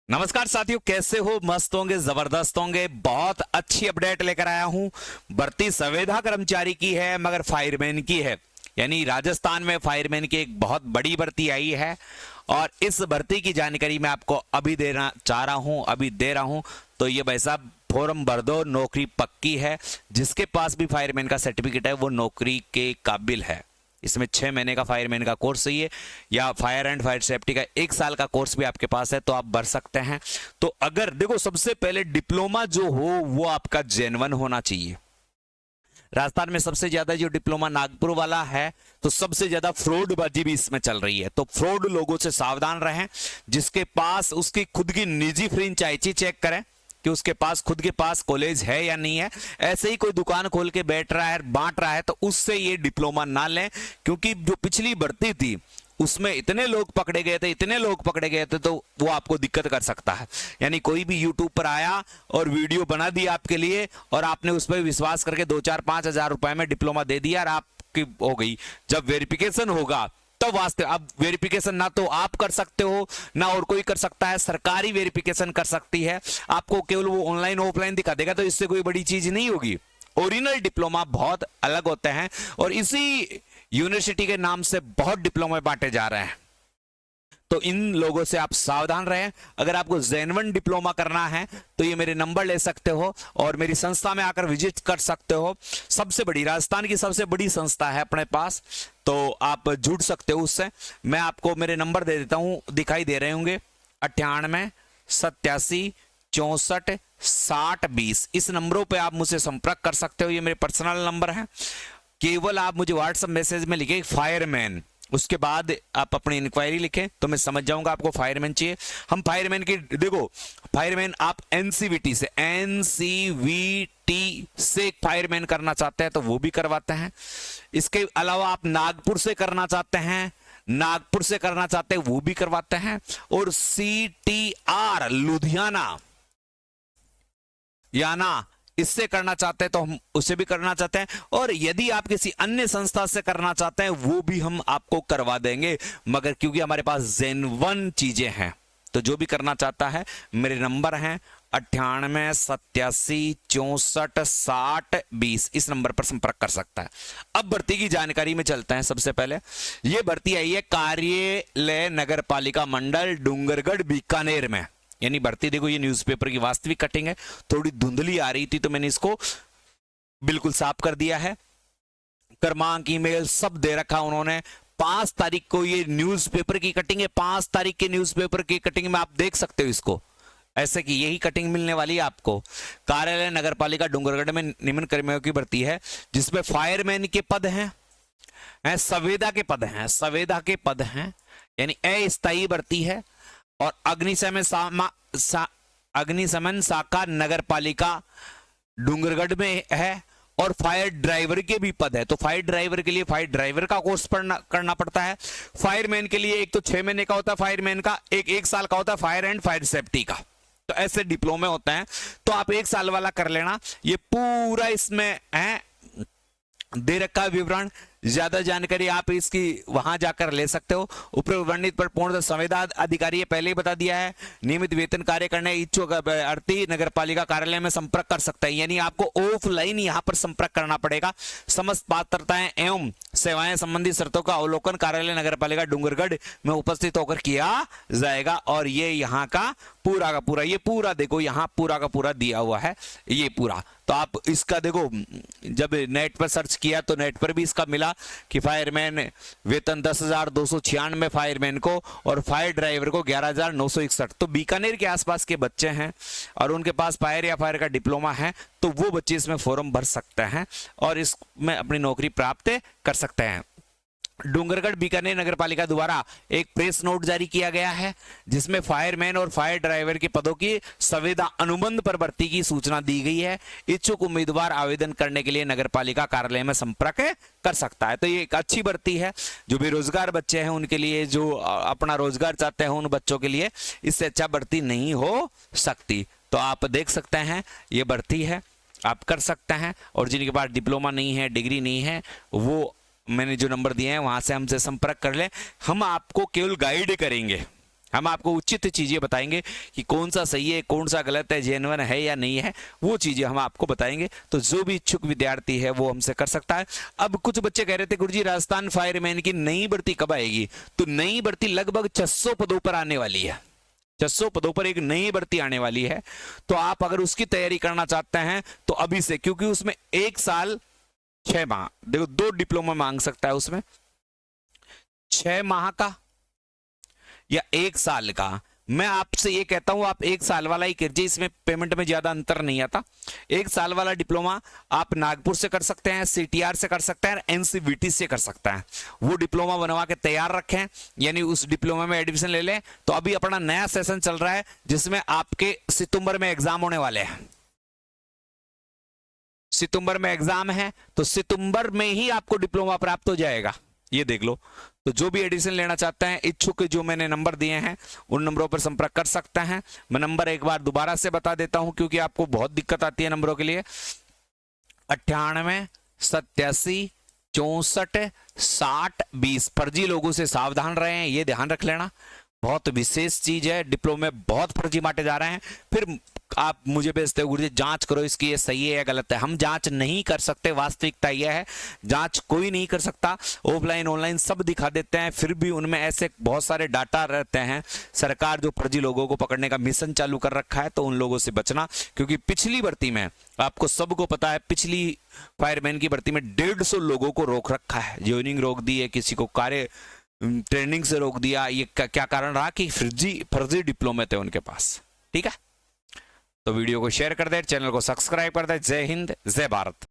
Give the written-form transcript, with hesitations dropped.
नमस्कार साथियों, कैसे हो? मस्त होंगे, जबरदस्त होंगे। बहुत अच्छी अपडेट लेकर आया हूं। भर्ती संविदा कर्मचारी की है मगर फायरमैन की है। यानी राजस्थान में फायरमैन की एक बहुत बड़ी भर्ती आई है और इस भर्ती की जानकारी मैं आपको अभी देना चाह रहा हूं, अभी दे रहा हूं। तो ये भाई साहब फॉर्म भर दो, नौकरी पक्की है। जिसके पास भी फायरमैन का सर्टिफिकेट है वो नौकरी के काबिल है। इसमें 6 महीने का फायरमैन का कोर्स चाहिए या फायर एंड फायर सेफ्टी का 1 साल का कोर्स भी आपके पास है तो आप भर सकते हैं। तो अगर देखो, सबसे पहले डिप्लोमा जो हो वो आपका जेन्युइन होना चाहिए। राजस्थान में सबसे ज्यादा जो डिप्लोमा नागपुर वाला है, तो सबसे ज्यादा फ्रॉडबाजी भी इसमें चल रही है। तो फ्रॉड लोगों से सावधान रहें। जिसके पास उसकी खुद की निजी फ्रेंचाइजी चेक करें कि उसके पास खुद के पास कॉलेज है या नहीं है। ऐसे ही कोई दुकान खोल के बैठ रहा है, बांट रहा है, तो उससे ये डिप्लोमा ना लें। क्योंकि जो पिछली भर्ती थी उसमें इतने लोग पकड़े गए थे, इतने लोग पकड़े गए थे, तो वो आपको दिक्कत कर सकता है। यानी कोई भी यूट्यूब पर आया और वीडियो बना दी आपके लिए और आपने उस पर विश्वास करके 2-4-5 हजार रुपए में डिप्लोमा दे दिया और आपकी हो गई। जब वेरिफिकेशन होगा तब वास्ते, अब वेरिफिकेशन ना तो आप कर सकते हो ना और कोई कर सकता है, सरकारी वेरिफिकेशन कर सकती है। आपको केवल वो ऑनलाइन ऑफलाइन दिखा देगा, तो इससे कोई बड़ी चीज नहीं होगी। ओरिजिनल डिप्लोमा बहुत अलग होते हैं और इसी यूनिवर्सिटी के नाम से बहुत डिप्लोमा बांटे जा रहे हैं। तो इन लोगों से आप सावधान रहें। अगर आपको जेन्युइन डिप्लोमा करना है तो ये मेरे नंबर ले सकते हो और मेरी संस्था में आकर विजिट कर सकते हो। सबसे बड़ी, राजस्थान की सबसे बड़ी संस्था है अपने पास, तो आप जुड़ सकते हो उससे। मैं आपको मेरे नंबर दे देता हूं, दिखाई दे रहे होंगे, 98 87 64 60 20। इस नंबरों पे आप मुझसे संपर्क कर सकते हो। ये मेरे पर्सनल नंबर है। केवल आप मुझे व्हाट्सएप मैसेज में लिखें फायरमैन, उसके बाद आप अपनी इंक्वायरी लिखें तो मैं समझ जाऊंगा आपको फायरमैन चाहिए। हम फायरमैन की, देखो फायरमैन आप एनसीवीटी से फायरमैन करना चाहते हैं तो वो भी करवाते हैं। इसके अलावा आप नागपुर से करना चाहते हैं, नागपुर से करना चाहते हैं वो भी करवाते हैं। और CTR लुधियाना याना इससे करना चाहते हैं तो हम उसे भी करना चाहते हैं। और यदि आप किसी अन्य संस्था से करना चाहते हैं वो भी हम आपको करवा देंगे, मगर क्योंकि हमारे पास जेन्युइन चीजें हैं तो जो भी करना चाहता है, मेरे नंबर हैं 98 87 64 60 20। इस नंबर पर संपर्क कर सकता है। अब भर्ती की जानकारी में चलते हैं। सबसे पहले यह भर्ती आई है कार्यालय नगर पालिका मंडल डूंगरगढ़ बीकानेर में। यानी भर्ती, देखो ये न्यूज़पेपर की वास्तविक कटिंग है, थोड़ी धुंधली आ रही थी तो मैंने इसको बिल्कुल साफ कर दिया है। क्रमांक, ईमेल सब दे रखा उन्होंने। 5 तारीख को ये न्यूज़पेपर की कटिंग है। 5 तारीख के न्यूज़पेपर की कटिंग में आप देख सकते हो इसको, ऐसे कि यही कटिंग मिलने वाली है आपको। कार्यालय नगर पालिका डूंगरगढ़ में निम्न कर्मियों की भर्ती है, जिसमें फायरमैन के पद हैं, संविदा के पद हैं, संविदा के पद हैं, यानी अस्थायी भर्ती है। और अग्निशमन शाखा नगर पालिका डूंगरगढ़ में है। और फायर ड्राइवर के भी पद है, तो फायर ड्राइवर के लिए फायर ड्राइवर का कोर्स करना पड़ता है। फायरमैन के लिए एक तो 6 महीने का होता है फायरमैन का, एक 1 साल का होता है फायर एंड फायर सेफ्टी का। तो ऐसे डिप्लोमे होते हैं, तो आप 1 साल वाला कर लेना। ये पूरा इसमें है दे रखा है विवरण। ज्यादा जानकारी आप इसकी वहां जाकर ले सकते हो। उपरोक्त वर्णित पर पूर्ण संविदा अधिकारी पहले ही बता दिया है। नियमित वेतन कार्य करने इच्छुक अर्थी नगर पालिका कार्यालय में संपर्क कर सकता है। यानी आपको ऑफलाइन यहां पर संपर्क करना पड़ेगा। समस्त पात्रताएं एवं सेवाएं संबंधी शर्तों का अवलोकन कार्यालय नगर पालिका डूंगरगढ़ में उपस्थित होकर किया जाएगा। और ये यहाँ का पूरा, ये पूरा देखो, यहाँ पूरा का पूरा दिया हुआ है ये पूरा। तो आप इसका देखो, जब नेट पर सर्च किया तो नेट पर भी इसका मिला कि फायरमैन वेतन 10,296 फायरमैन को और फायर ड्राइवर को 11,961। तो बीकानेर के आसपास के बच्चे हैं और उनके पास फायर या फायर का डिप्लोमा है तो वो बच्चे इसमें फॉर्म भर सकते हैं और इसमें अपनी नौकरी प्राप्त कर सकते हैं। डूंगरगढ़ बीकानेर नगर पालिका द्वारा एक प्रेस नोट जारी किया गया है, जिसमें फायरमैन और फायर ड्राइवर के पदों की संविदा अनुबंध पर भर्ती की सूचना दी गई है। इच्छुक उम्मीदवार आवेदन करने के लिए नगर पालिका कार्यालय में संपर्क कर सकता है। तो ये एक अच्छी भर्ती है। जो बेरोजगार बच्चे हैं उनके लिए, जो अपना रोजगार चाहते हैं उन बच्चों के लिए इससे अच्छा भर्ती नहीं हो सकती। तो आप देख सकते हैं ये भर्ती है, आप कर सकते हैं। और जिनके पास डिप्लोमा नहीं है, डिग्री नहीं है, वो मैंने जो नंबर दिए हैं वहां से हमसे संपर्क कर ले। हम आपको केवल गाइड करेंगे, हम आपको उचित चीजें बताएंगे कि कौन सा सही है, कौन सा गलत है, जेन्युइन है या नहीं है, वो चीजें हम आपको बताएंगे। तो जो भी इच्छुक विद्यार्थी है वो हमसे कर सकता है। अब कुछ बच्चे कह रहे थे गुरुजी राजस्थान फायरमैन की नई भर्ती कब आएगी? तो नई भर्ती लगभग 600 पदों पर आने वाली है। 600 पदों पर एक नई भर्ती आने वाली है। तो आप अगर उसकी तैयारी करना चाहते हैं तो अभी से, क्योंकि उसमें 1 साल 6 माह, देखो 2 डिप्लोमा मांग सकता है उसमें, 6 माह का या 1 साल का। मैं आपसे ये कहता हूं आप 1 साल वाला ही कीजिए, इसमें पेमेंट में ज्यादा अंतर नहीं आता। 1 साल वाला डिप्लोमा आप नागपुर से कर सकते हैं, सीटीआर से कर सकते हैं, एनसीवीटी से कर सकते हैं। वो डिप्लोमा बनवा के तैयार रखें, यानी उस डिप्लोमा में एडमिशन ले लें। तो अभी अपना नया सेशन चल रहा है जिसमें आपके सितंबर में एग्जाम होने वाले हैं। सितंबर में एग्जाम है तो सितंबर में ही आपको डिप्लोमा प्राप्त हो जाएगा, ये देख लो। तो जो भी एडिशन लेना चाहते हैं इच्छुक, जो मैंने नंबर दिए हैं उन नंबरों पर संपर्क कर सकते हैं। मैं नंबर एक बार दोबारा से बता देता हूं क्योंकि आपको बहुत दिक्कत आती है नंबरों के लिए। 98 87 64 60 20। फर्जी लोगों से सावधान रहें, ये ध्यान रख लेना, बहुत विशेष चीज है। डिप्लोमे बहुत फर्जी बांटे जा रहे हैं। फिर आप मुझे भेजते हो गुरुजी जांच करो इसकी, ये सही है या गलत है। हम जांच नहीं कर सकते, वास्तविकता यह है जांच कोई नहीं कर सकता। ऑफलाइन ऑनलाइन सब दिखा देते हैं, फिर भी उनमें ऐसे बहुत सारे डाटा रहते हैं। सरकार जो फर्जी लोगों को पकड़ने का मिशन चालू कर रखा है, तो उन लोगों से बचना। क्योंकि पिछली भर्ती में आपको सबको पता है, पिछली फायरमैन की भर्ती में 150 लोगों को रोक रखा है, ज्वाइनिंग रोक दी है, किसी को कार्य ट्रेनिंग से रोक दिया। ये क्या कारण रहा कि फर्जी डिप्लोमे थे उनके पास। ठीक है, तो वीडियो को शेयर कर दे, चैनल को सब्सक्राइब कर दे। जय हिंद, जय भारत।